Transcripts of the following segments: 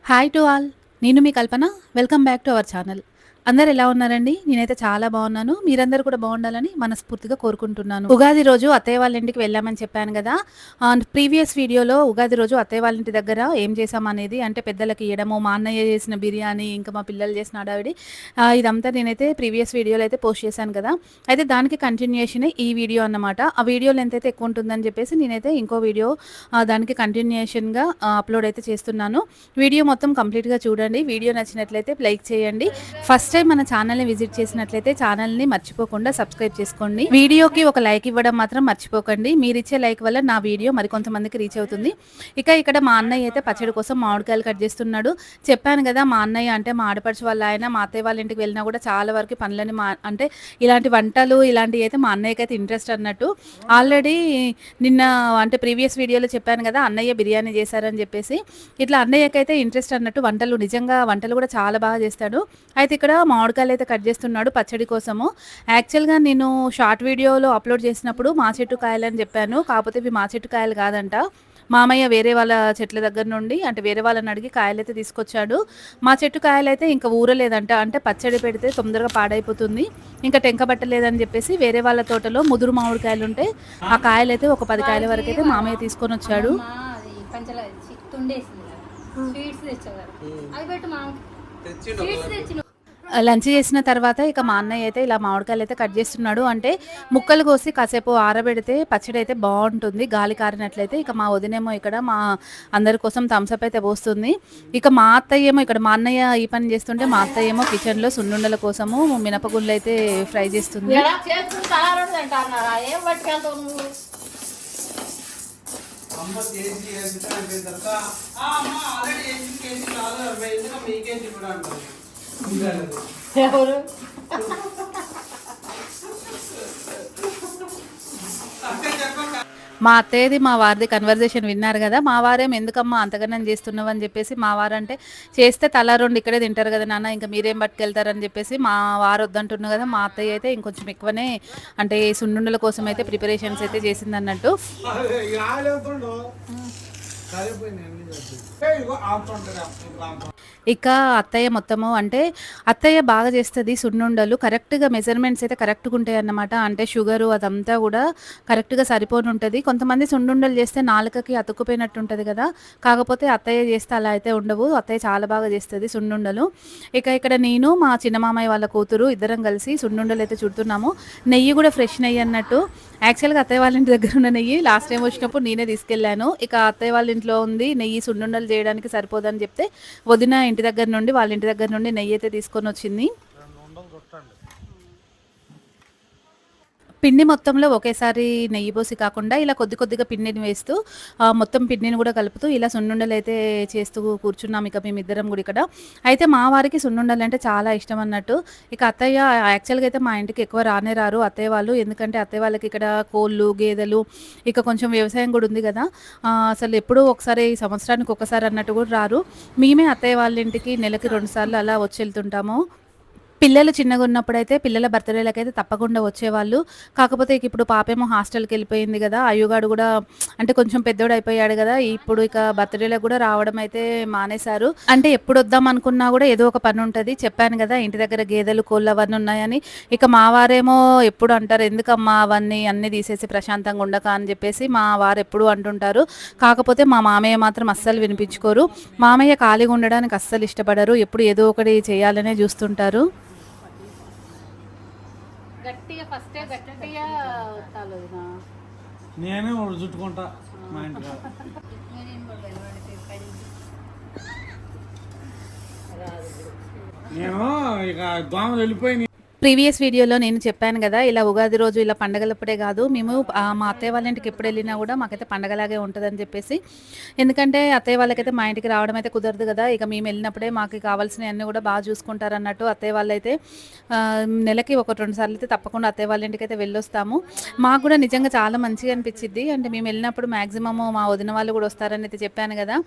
Hi to all. నేను మీ Kalpana. Welcome back to our channel. అందరు ఎలా ఉన్నారండి? నేనైతే చాలా బాగున్నాను. మీరందరూ కూడా బాగుండాలని మనస్ఫూర్తిగా కోరుకుంటున్నాను. ఉగాది రోజు అత్తయ్య వాళ్ళ ఇంటికి వెళ్ళామని చెప్పాను కదా! ప్రీవియస్ వీడియోలో ఉగాది రోజు అత్తయ్య వాళ్ళ ఇంటి దగ్గర ఏం చేశామనేది, అంటే పెద్దలకి ఇయ్యడము, మా అన్నయ్య చేసిన బిర్యానీ, ఇంకా మా పిల్లలు చేసిన హడావిడి, ఇదంతా నేనైతే ప్రీవియస్ వీడియోలో అయితే పోస్ట్ చేశాను కదా! అయితే దానికి కంటిన్యూషనే ఈ వీడియో అన్నమాట. ఆ వీడియో లెంత్ అయితే ఎక్కువ ఉంటుందని చెప్పేసి నేనైతే ఇంకో వీడియో దానికి కంటిన్యూషన్‌గా అప్‌లోడ్ అయితే చేస్తున్నాను. వీడియో మొత్తం కంప్లీట్‌గా చూడండి. వీడియో నచ్చినట్లయితే లైక్ చేయండి. ఫస్ట్ టైం మన ఛానల్‌ని విజిట్ చేసినట్లయితే ఛానల్‌ని మర్చిపోకుండా సబ్స్క్రైబ్ చేసుకోండి. వీడియోకి ఒక లైక్ ఇవ్వడం మాత్రం మర్చిపోకండి. మీరిచ్చే లైక్ వల్ల నా వీడియో మరికొంతమందికి రీచ్ అవుతుంది. ఇక్కడ మా అన్నయ్య అయితే పచ్చడి కోసం మామిడికాయలు కట్ చేస్తున్నాడు. చెప్పాను కదా, మా అన్నయ్య అంటే మా ఆడపడుచు వాళ్ళ ఆయన మా అత్తయ్య వాళ్ళ ఇంటికి వెళ్ళినా కూడా చాలా వరకు పనులని అంటే ఇలాంటి వంటలు ఇలాంటివి అయితే మా అన్నయ్యకైతే ఇంట్రెస్ట్ అన్నట్టు. ఆల్రెడీ నిన్న అంటే ప్రీవియస్ వీడియోలో చెప్పాను కదా, అన్నయ్య బిర్యానీ చేశారని చెప్పేసి. ఇట్లా అన్నయ్యకైతే ఇంట్రెస్ట్ అన్నట్టు వంటలు, నిజంగా వంటలు కూడా చాలా బాగా చేస్తాడు. అయితే ఇక్కడ మామిడికాయలు అయితే కట్ చేస్తున్నాడు పచ్చడి కోసము. యాక్చువల్‌గా నేను షార్ట్ వీడియోలో అప్‌లోడ్ చేసినప్పుడు మా చెట్టు కాయలని చెప్పాను. కాకపోతే ఇవి మా చెట్టు కాయలు కాదంట. మామయ్య వేరే వాళ్ళ చెట్ల దగ్గర నుండి, అంటే వేరే వాళ్ళని అడిగి కాయలైతే తీసుకొచ్చాడు. మా చెట్టు కాయలైతే ఇంకా ఊరలేదంట. అంటే పచ్చడి పెడితే తొందరగా పాడైపోతుంది, ఇంకా టెంక పట్టలేదని చెప్పేసి వేరే వాళ్ళ తోటలో ముదురు మామిడికాయలుంటే ఆ కాయలైతే ఒక 10 కాయల వరకైతే మామయ్య తీసుకొనొచ్చాడు. లంచ్ చేసిన తర్వాత ఇక మా అన్నయ్య అయితే ఇలా మామిడికాయలు అయితే కట్ చేస్తున్నాడు. అంటే ముక్కలు కోసి కాసేపు ఆరబెడితే పచ్చడి అయితే బాగుంటుంది, గాలి కారినట్లయితే. ఇక మా వదినేమో ఇక్కడ మా అందరి కోసం థమ్స్అప్ అయితే పోస్తుంది. ఇక మా అత్తయ్య ఏమో, ఇక్కడ మా అన్నయ్య ఈ పని చేస్తుంటే మా అత్తయ్య ఏమో కిచెన్లో సున్నుండల కోసము మినపగుళ్ళు అయితే ఫ్రై చేస్తుంది. ఎవరు మా అత్తయ్యది మా వారిది కన్వర్జేషన్ విన్నారు కదా. మా వారేం ఎందుకమ్మా అంతగానం చేస్తున్నావు అని చెప్పేసి, మా వారంటే చేస్తే తలా రెండు ఇక్కడే తింటారు కదా నాన్న, ఇంకా మీరేం పట్టుకెళ్తారని చెప్పేసి మా వారు వద్దంటున్నారు కదా. మా అత్తయ్య అయితే ఇంకొంచెం ఎక్కువనే, అంటే సున్నుండల కోసం అయితే ప్రిపరేషన్స్ అయితే చేసింది అన్నట్టు. ఇక అత్తయ్య మొత్తము, అంటే అత్తయ్య బాగా చేస్తుంది సున్నుండలు. కరెక్ట్గా మెజర్మెంట్స్ అయితే కరెక్ట్గా ఉంటాయి అన్నమాట. అంటే షుగరు అదంతా కూడా కరెక్ట్గా సరిపోని ఉంటుంది. కొంతమంది సున్నుండలు చేస్తే నాలుకకి అతుక్కుపోయినట్టు ఉంటుంది కదా, కాకపోతే అత్తయ్య చేస్తే అలా అయితే ఉండవు. అత్తయ్య చాలా బాగా చేస్తుంది సున్నుండలు. ఇక్కడ నేను మా చిన్నమామయ్య వాళ్ళ కూతురు ఇద్దరం కలిసి సున్నుండలు అయితే చుడుతున్నాము. నెయ్యి కూడా ఫ్రెష్ నెయ్యి అన్నట్టు. యాక్చువల్గా అత్తయ్య వాళ్ళ ఇంటి దగ్గర ఉన్న నెయ్యి లాస్ట్ టైం వచ్చినప్పుడు నేనే తీసుకెళ్ళాను. ఇక అత్తయ్య వాళ్ళ ఇంట్లో ఉంది నెయ్యి, సున్నుండలు చేయడానికి సరిపోదని చెప్తే వదిన ఇంటి దగ్గర నుండి, వాళ్ళ ఇంటి దగ్గర నుండి నెయ్యి అయితే తీసుకొని వచ్చింది. పిండి మొత్తంలో ఒకేసారి నెయ్యి పోసి కాకుండా ఇలా కొద్ది కొద్దిగా పిండిని వేస్తూ మొత్తం పిండిని కూడా కలుపుతూ ఇలా సున్నుండలు అయితే చేస్తూ కూర్చున్నాం ఇక మేమిద్దరం కూడా ఇక్కడ. అయితే మా వారికి సున్నుండలు అంటే చాలా ఇష్టం అన్నట్టు. ఇక అత్తయ్య యాక్చువల్గా అయితే మా ఇంటికి ఎక్కువ రానే రారు అత్తయ్య వాళ్ళు, ఎందుకంటే అత్తయ్య వాళ్ళకి ఇక్కడ కోళ్ళు, గేదెలు, ఇక కొంచెం వ్యవసాయం కూడా ఉంది కదా. అసలు ఎప్పుడూ ఒకసారి, సంవత్సరానికి ఒకసారి అన్నట్టు కూడా రారు. మేమే అత్తయ్య వాళ్ళ ఇంటికి నెలకి 2 సార్లు అలా వచ్చి వెళ్తుంటాము. పిల్లలు చిన్నగా ఉన్నప్పుడైతే పిల్లల బర్త్‌డేలకైతే తప్పకుండా వచ్చేవాళ్ళు. కాకపోతే ఇప్పుడు పాపేమో హాస్టల్‌కి వెళ్ళిపోయింది కదా. అయ్యుగాడు కూడా అంటే కొంచెం పెద్దోడయిపోయాడు కదా. ఇప్పుడు ఇక బర్త్‌డేలకు కూడా రావడం అయితే మానేశారు. అంటే ఎప్పుడొద్దాం అనుకున్నా కూడా ఏదో ఒక పని ఉంటది. చెప్పాను కదా, ఇంటి దగ్గర గేదెలు, కోళ్ళు అవన్నీ ఉన్నాయని. ఇక మా వారేమో ఎప్పుడు అంటారు, ఎందుకమ్మా అవన్నీ అన్నీ తీసేసి ప్రశాంతంగా ఉండక అని చెప్పేసి మా వారు ఎప్పుడు అంటుంటారు. కాకపోతే మా మామయ్య మాత్రం అస్సలు వినిపించుకోరు. మామయ్య ఖాళీగా ఉండడానికి అస్సలు ఇష్టపడరు. ఎప్పుడు ఏదో ఒకటి చేయాలనే చూస్తుంటారు. గట్టిగా ఫస్ట్ గట్టిగా వత్తాలు నేనే చుట్టుకుంటా మా ఇంట్లో. నేను ఇక దోమలు వెళ్ళిపోయి ప్రీవియస్ వీడియోలో నేను చెప్పాను కదా, ఇలా ఉగాది రోజు ఇలా పండగలప్పుడే కాదు, మేము మా అత్తయ్య వాళ్ళ ఇంటికి ఎప్పుడు వెళ్ళినా కూడా మాకైతే పండగలాగే ఉంటుందని చెప్పేసి. ఎందుకంటే అత్తయ్య వాళ్ళకైతే మా ఇంటికి రావడం అయితే కుదరదు కదా. ఇక మేము వెళ్ళినప్పుడే మాకు కావాల్సినవన్నీ కూడా బాగా చూసుకుంటారు అన్నట్టు. అత్తయ్య వాళ్ళు అయితే నెలకి 1-2 సార్లు అయితే తప్పకుండా అత్తయ్య వాళ్ళ ఇంటికి అయితే వెళ్ళొస్తాము. మాకు కూడా నిజంగా చాలా మంచిగా అనిపించింది. అంటే మేము వెళ్ళినప్పుడు మ్యాక్సిమము మా వదిన వాళ్ళు కూడా వస్తారని అయితే చెప్పాను కదా.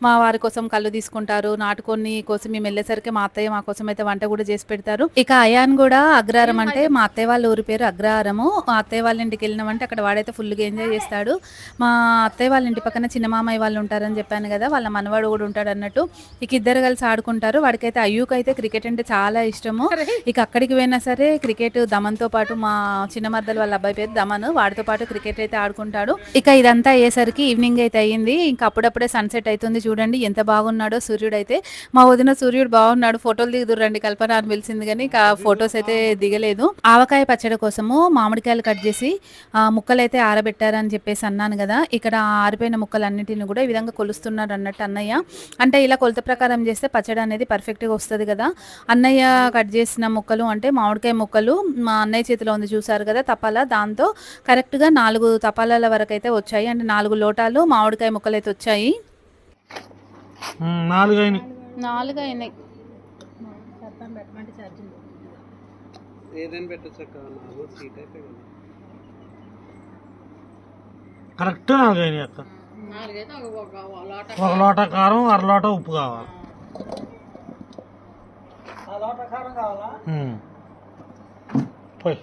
మా వారి కోసం కళ్ళు తీసుకుంటారు, నాటుకొని కోసం మేము వెళ్ళేసరికి మా అత్తయ్య మా కోసం అయితే వంట కూడా చేసి పెడతారు. ఇక అయాన్ కూడా అగ్రహారం అంటే మా అత్తయ్య వాళ్ళ ఊరి పేరు అగ్రహారము. మా అత్తయ్య వాళ్ళ ఇంటికి వెళ్ళినామంటే అక్కడ వాడైతే ఫుల్గా ఎంజాయ్ చేస్తాడు. మా అత్తయ్య వాళ్ళ ఇంటి పక్కన చిన్న మామయ్య వాళ్ళు ఉంటారని చెప్పాను కదా, వాళ్ళ మనవాడు కూడా ఉంటాడు అన్నట్టు. ఇక ఇద్దరు కలిసి ఆడుకుంటారు. వాడికైతే అయ్యూకైతే క్రికెట్ అంటే చాలా ఇష్టము. ఇక అక్కడికి పోయినా సరే క్రికెట్ దమన్తో పాటు, మా చిన్న మర్దలు వాళ్ళ అబ్బాయి పేరు దమన్, వాడితో పాటు క్రికెట్ అయితే ఆడుకుంటాడు. ఇక ఇదంతా అయ్యేసరికి ఈవినింగ్ అయితే అయ్యింది. ఇంకా అప్పుడప్పుడే సన్సెట్ అవుతుంది. చూడండి ఎంత బాగున్నాడో సూర్యుడు అయితే. మా వదిన సూర్యుడు బాగున్నాడు, ఫోటోలు దిగుదురండి కల్పన అని పిలిచింది కానీ ఇక ఫొటోస్ అయితే దిగలేదు. ఆవకాయ పచ్చడి కోసము మామిడికాయలు కట్ చేసి ముక్కలు అయితే ఆరబెట్టారని చెప్పేసి అన్నాను కదా. ఇక్కడ ఆరిపోయిన ముక్కలన్నింటిని కూడా ఈ విధంగా కొలుస్తున్నారు అన్నట్టు అన్నయ్య. అంటే ఇలా కొలత ప్రకారం చేస్తే పచ్చడి అనేది పర్ఫెక్ట్గా వస్తుంది కదా. అన్నయ్య కట్ చేసిన ముక్కలు అంటే మామిడికాయ ముక్కలు మా అన్నయ్య చేతిలో ఉంది చూసారు కదా తపాలా, దాంతో కరెక్ట్గా 4 తపాలాల వరకు అయితే వచ్చాయి. అంటే 4 లోటాలు మామిడికాయ ముక్కలు అయితే వచ్చాయి. 4 అయినాయి. కరెక్ట్ 4 అయినాయి అక్క. 1 లోటా కారం, 1/2 లోటా ఉప్పు కావాలి. పోయి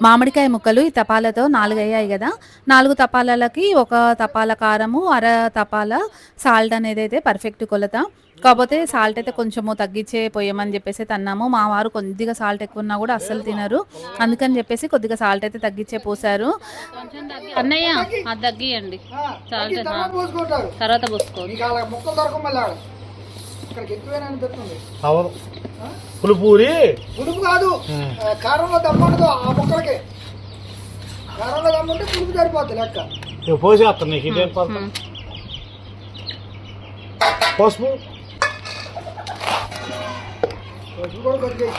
మామిడికాయ ముక్కలు ఈ తపాలతో 4 అయ్యాయి కదా. 4 తపాలకి 1 తపాల కారము, 1/2 తపాల సాల్ట్ అనేది అయితే పర్ఫెక్ట్ కొలత. కాకపోతే సాల్ట్ అయితే కొంచెము తగ్గించే పోయామని చెప్పేసి అన్నాము. మా వారు కొద్దిగా సాల్ట్ ఎక్కువ ఉన్నా కూడా అస్సలు తినరు, అందుకని చెప్పేసి కొద్దిగా సాల్ట్ అయితే తగ్గించే పోసారు. అన్నయ్య అది తగ్గియండి, సాల్ట్ తర్వాత పోసుకోండి. పులుపూరి పులుపు కాదు, కారంలో దమ్ముండదు ఆ ముక్కలకి. కారంలో దమ్ముంటే పులుపు సరిపోతుంది లెక్క. పోసేస్తాను నీకు ఇదే పసుపు కూడా కొద్దిగా.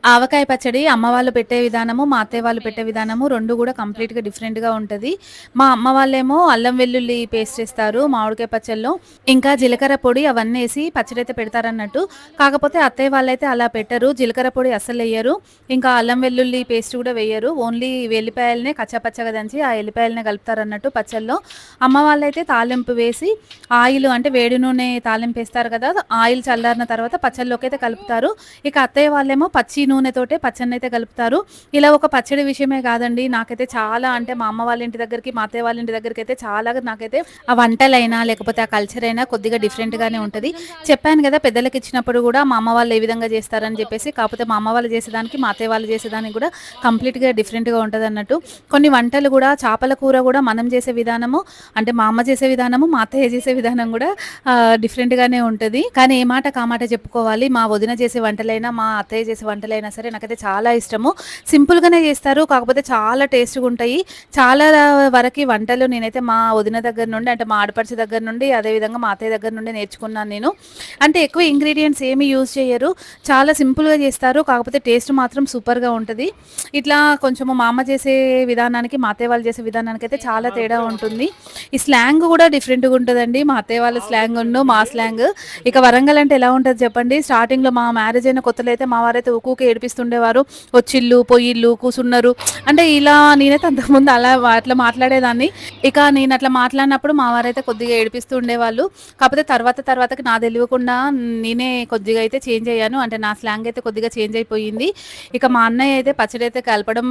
ఆవకాయ పచ్చడి అమ్మ వాళ్ళు పెట్టే విధానము, మా అత్తయ్య వాళ్ళు పెట్టే విధానము రెండు కూడా కంప్లీట్గా డిఫరెంట్గా ఉంటుంది. మా అమ్మ వాళ్ళేమో అల్లం వెల్లుల్లి పేస్ట్ వేస్తారు మామిడికాయ పచ్చడిలో, ఇంకా జీలకర్ర పొడి అవన్నీ వేసి పచ్చడి అయితే పెడతారన్నట్టు. కాకపోతే అత్తయ్య వాళ్ళైతే అలా పెట్టరు, జీలకర్ర పొడి అస్సలు వేయరు, ఇంకా అల్లం వెల్లుల్లి పేస్ట్ కూడా వేయరు. ఓన్లీ వెల్లిపాయలనే కచ్చపచ్చగా దంచి ఆ ఎల్లిపాయలనే కలుపుతారన్నట్టు పచ్చళ్ళలో. అమ్మ వాళ్ళైతే తాలింపు వేసి ఆయిల్ అంటే వేడి నూనె తాలింపు వేస్తారు కదా, ఆయిల్ చల్లారిన తర్వాత పచ్చళ్ళలోకి అయితే కలుపుతారు. ఇక అత్తయ్య వాళ్ళేమో పచ్చి నూనెతోటే పచ్చడిని అయితే కలుపుతారు. ఇలా ఒక పచ్చడి విషయమే కాదండి, నాకైతే చాలా అంటే మా అమ్మ వాళ్ళ ఇంటి దగ్గరికి, మా అత్తయ్య వాళ్ళ ఇంటి దగ్గరికి అయితే చాలా, నాకైతే ఆ వంటలైనా లేకపోతే ఆ కల్చర్ అయినా కొద్దిగా డిఫరెంట్గానే ఉంటుంది. చెప్పాను కదా పెద్దలకు ఇచ్చినప్పుడు కూడా మా అమ్మ వాళ్ళు ఏ విధంగా చేస్తారని చెప్పేసి, కాకపోతే మా అమ్మ వాళ్ళు చేసేదానికి మా అత్తయ్య వాళ్ళు చేసేదానికి కూడా కంప్లీట్గా డిఫరెంట్గా ఉంటుంది అన్నట్టు. కొన్ని వంటలు కూడా, చేపల కూర కూడా మనం చేసే విధానము అంటే మా అమ్మ చేసే విధానము, మా అత్తయ్య చేసే విధానం కూడా డిఫరెంట్గానే ఉంటుంది. కానీ ఏ మాట కామాట చెప్పుకోవాలి, మా వదిన చేసే వంటలైనా మా అత్తయ్య చేసే వంటలైనా సరే నాకైతే చాలా ఇష్టము. సింపుల్గానే చేస్తారు, కాకపోతే చాలా టేస్ట్గా ఉంటాయి. చాలా వరకు వంటలు నేనైతే మా వదిన దగ్గర నుండి, అంటే మా ఆడపడిచి దగ్గర నుండి, అదేవిధంగా మా అత్తయ్య దగ్గర నుండి నేర్చుకున్నాను నేను. అంటే ఎక్కువ ఇంగ్రీడియంట్స్ ఏమీ యూజ్ చేయరు, చాలా సింపుల్గా చేస్తారు, కాకపోతే టేస్ట్ మాత్రం సూపర్గా ఉంటుంది. ఇట్లా కొంచెము మా అమ్మ చేసే విధానానికి మా అత్తయ్య వాళ్ళు చేసే విధానానికి అయితే చాలా తేడా ఉంటుంది. ఈ స్లాంగ్ కూడా డిఫరెంట్గా ఉంటుందండి, మా అత్తయ్య వాళ్ళ స్లాంగ్ ఉన్ను మా స్లాంగ్. ఇక వరంగల్ అంటే ఎలా ఉంటుంది చెప్పండి. స్టార్టింగ్లో మా మ్యారేజ్ అయిన కొత్తలో అయితే మా వారైతే ఊకే ఏడిపిస్తుండేవారు, వచ్చిళ్ళు పొయ్యిళ్ళు కూసున్నారు అంటే ఇలా. నేనైతే అంతకుముందు అట్లా మాట్లాడేదాన్ని. ఇక నేను అట్లా మాట్లాడినప్పుడు మా వారైతే కొద్దిగా ఏడిపిస్తూ ఉండేవాళ్ళు. కాకపోతే తర్వాతకి నా తెలియకుండా నేనే కొద్దిగా అయితే చేంజ్ అయ్యాను, అంటే నా స్లాంగ్ అయితే కొద్దిగా చేంజ్ అయిపోయింది. ఇక మా అన్నయ్య అయితే పచ్చడి అయితే కలపడం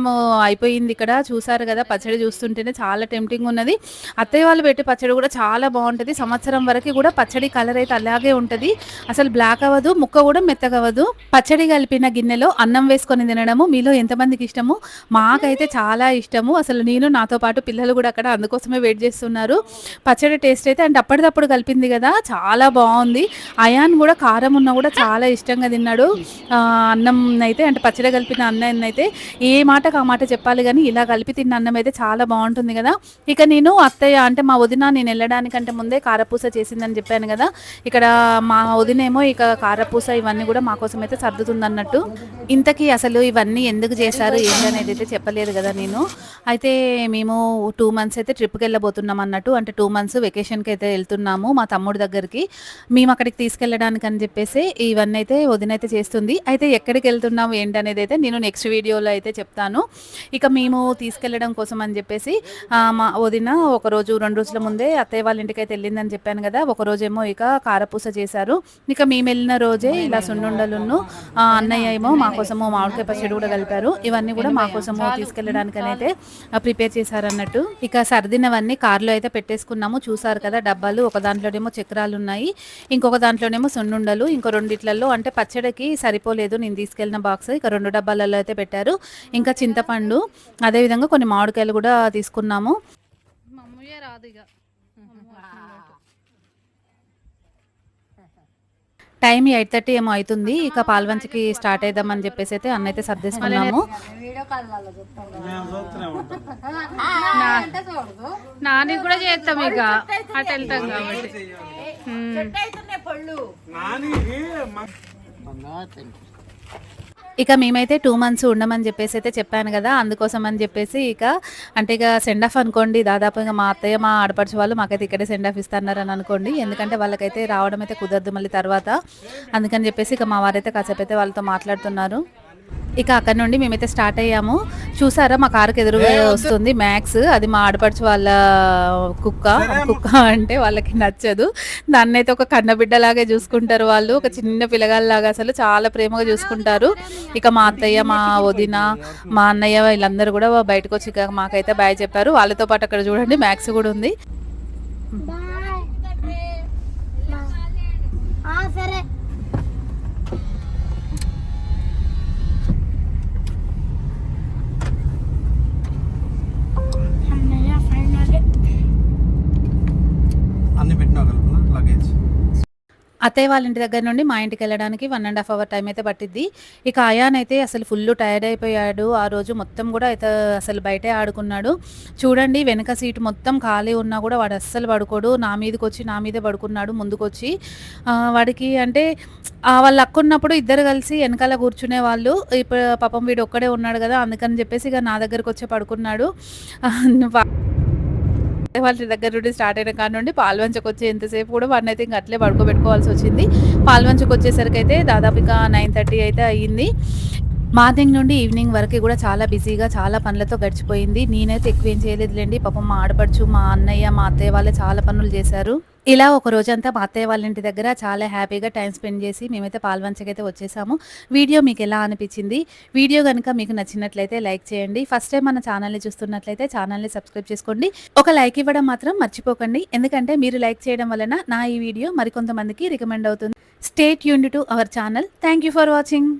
అయిపోయింది. ఇక్కడ చూసారు కదా, పచ్చడి చూస్తుంటేనే చాలా టెంప్టింగ్ ఉన్నది. అత్తయ్య వాళ్ళు పెట్టి పచ్చడి కూడా చాలా బాగుంటుంది. సంవత్సరం వరకు కూడా పచ్చడి కలర్ అయితే అలాగే ఉంటుంది, అసలు బ్లాక్ అవ్వదు, ముక్క కూడా మెత్తగవ్వదు. పచ్చడి కలిపిన గిన్నెలో అన్నం వేసుకొని తినడము మీలో ఎంతమందికి ఇష్టము? మాకైతే చాలా ఇష్టము. అసలు నేను, నాతో పాటు పిల్లలు కూడా అక్కడ అందుకోసమే వెయిట్ చేస్తున్నారు. పచ్చడి టేస్ట్ అయితే అంటే అప్పటిదప్పుడు కలిపింది కదా, చాలా బాగుంది. అయాన్ కూడా కారం ఉన్నా కూడా చాలా ఇష్టంగా తిన్నాడు అన్నం అయితే, అంటే పచ్చడి కలిపిన అన్నం అయితే. ఏ మాటకు ఆ మాట చెప్పాలి కానీ ఇలా కలిపి తిన్న అన్నం అయితే చాలా బాగుంటుంది కదా. ఇక నేను అత్తయ్య అంటే మా వదిన నేను వెళ్ళడానికంటే ముందే కారపూస చేసిందని చెప్పాను కదా, ఇక్కడ మా వదినేమో ఇక కారపూస ఇవన్నీ కూడా మా కోసం అయితే సర్దుతుంది అన్నట్టు. ఇంతకీ అసలు ఇవన్నీ ఎందుకు చేశారు ఏంటనేది అయితే చెప్పలేదు కదా నేను. అయితే మేము 2 మంత్స్ అయితే ట్రిప్‌కి వెళ్ళబోతున్నాం అన్నట్టు. అంటే 2 మంత్స్ వెకేషన్‌కి అయితే వెళ్తున్నాము మా తమ్ముడి దగ్గరికి. మేము అక్కడికి తీసుకెళ్ళడానికి అని చెప్పేసి ఇవన్నీ అయితే వదిన అయితే చేస్తుంది. అయితే ఎక్కడికి వెళ్తున్నాము ఏంటనేది అయితే నేను నెక్స్ట్ వీడియోలో అయితే చెప్తాను. ఇక మేము తీసుకెళ్ళడం కోసం అని చెప్పేసి మా వదిన ఒకరోజు 2 రోజుల ముందే అత్తయ్య వాళ్ళ ఇంటికి అయితే వెళ్ళిందని చెప్పాను కదా. ఒకరోజేమో ఇక కారపూస చేశారు. ఇక మేము వెళ్ళిన రోజే ఇలా సున్నుండలును అన్నయ్య ఏమో మా కోసము మామిడికాయ పచ్చడి కూడా కలిపారు. ఇవన్నీ కూడా మా కోసము తీసుకెళ్ళడానికని అయితే ప్రిపేర్ చేశారన్నట్టు. ఇక సర్దినవన్నీ కార్లో అయితే పెట్టేసుకున్నాము. చూసారు కదా డబ్బాలు. ఒక దాంట్లోనేమో చక్రాలు ఉన్నాయి, ఇంకొక దాంట్లోనేమో సున్నుండలు, ఇంకో రెండిట్లలో అంటే పచ్చడికి సరిపోలేదు నేను తీసుకెళ్ళిన బాక్స్. ఇక 2 డబ్బాలలో అయితే పెట్టారు. ఇంకా చింతపండు, అదేవిధంగా కొన్ని మామిడికాయలు కూడా తీసుకున్నాము. టైం 8:30 ఏమో అవుతుంది. ఇక పాల్వంచకి స్టార్ట్ అయిద్దామని చెప్పేసి అయితే అన్న అయితే సర్దేసుకున్నాము. నాని కూడా చేస్తాం ఇక అటు వెళ్తాం కాబట్టి. ఇక మేమైతే 2 మంత్స్ ఉండమని చెప్పేసి అయితే చెప్పాను కదా. అందుకోసం అని చెప్పేసి ఇక అంటే ఇక సెండ్ ఆఫ్ అనుకోండి. దాదాపు ఇక మా అత్తయ్య మా ఆడపడుచు వాళ్ళు మాకైతే ఇక్కడే సెండ్ ఆఫ్ ఇస్తున్నారని అనుకోండి. ఎందుకంటే వాళ్ళకైతే రావడం అయితే కుదరదు మళ్ళీ తర్వాత. అందుకని చెప్పేసి ఇక మా వారైతే కాసేపు అయితే వాళ్ళతో మాట్లాడుతున్నారు. ఇక అక్కడ నుండి మేమైతే స్టార్ట్ అయ్యాము. చూసారా మా కారుకి ఎదురుగా వస్తుంది మ్యాక్స్. అది మా ఆడపడుచు వాళ్ళ కుక్క అంటే వాళ్ళకి నచ్చదు. దాన్ని అయితే ఒక కన్నబిడ్డలాగే చూసుకుంటారు వాళ్ళు. ఒక చిన్న పిల్లగాళ్ళలాగా అసలు చాలా ప్రేమగా చూసుకుంటారు. ఇక మా అత్తయ్య, మా వదిన, మా అన్నయ్య వీళ్ళందరూ కూడా బయటకు వచ్చి ఇక మాకైతే బాయ్ చెప్పారు. వాళ్ళతో పాటు అక్కడ చూడండి మ్యాక్స్ కూడా ఉంది. సరే అత్తయ్య వాళ్ళ ఇంటి దగ్గర నుండి మా ఇంటికి వెళ్ళడానికి 1.5 అవర్ టైం అయితే పట్టిద్ది. ఇక అయాన్ అయితే అసలు ఫుల్ టైర్డ్ అయిపోయాడు. ఆ రోజు మొత్తం కూడా అయితే అసలు బయటే ఆడుకున్నాడు. చూడండి వెనక సీటు మొత్తం ఖాళీ ఉన్నా కూడా వాడు అస్సలు పడుకోడు. నా మీదే పడుకున్నాడు ముందుకొచ్చి. వాడికి అంటే వాళ్ళు అక్కున్నప్పుడు ఇద్దరు కలిసి వెనకాల కూర్చునే వాళ్ళు. ఇప్పుడు పాపం వీడు ఒక్కడే ఉన్నాడు కదా, అందుకని చెప్పేసి ఇక నా దగ్గరకు వచ్చి పడుకున్నాడు. వాళ్ళ దగ్గర నుండి స్టార్ట్ అయిన కాడ నుండి పాల్వంచకు వచ్చే ఎంతసేపు కూడా వాడిని అయితే ఇంకా అట్లే పడుకోబెట్టుకోవాల్సి వచ్చింది. పాల్వంచకు వచ్చేసరికి అయితే దాదాపు ఇక 9:30 అయితే అయ్యింది. మార్నింగ్ నుండి ఈవినింగ్ వరకు కూడా చాలా బిజీగా చాలా పనులతో గడిచిపోయింది. నేనైతే ఎక్కువ ఏం చేయలేదులేండి. పాపం మా ఆడపడుచు, మా అన్నయ్య, మా అత్తయ్య వాళ్ళే చాలా పనులు చేశారు. ఇలా ఒక రోజంతా మా అత్తయ్య వాళ్ళ ఇంటి దగ్గర చాలా హ్యాపీగా టైం స్పెండ్ చేసి మేమైతే పాల్వంచకైతే వచ్చేసాము. వీడియో మీకు ఎలా అనిపించింది? వీడియో కనుక మీకు నచ్చినట్లయితే లైక్ చేయండి. ఫస్ట్ టైం మన ఛానల్ని చూస్తున్నట్లయితే ఛానల్ని సబ్స్క్రైబ్ చేసుకోండి. ఒక లైక్ ఇవ్వడం మాత్రం మర్చిపోకండి. ఎందుకంటే మీరు లైక్ చేయడం వలన నా ఈ వీడియో మరికొంతమందికి రికమెండ్ అవుతుంది. Stay tuned to our channel. Thank you for watching.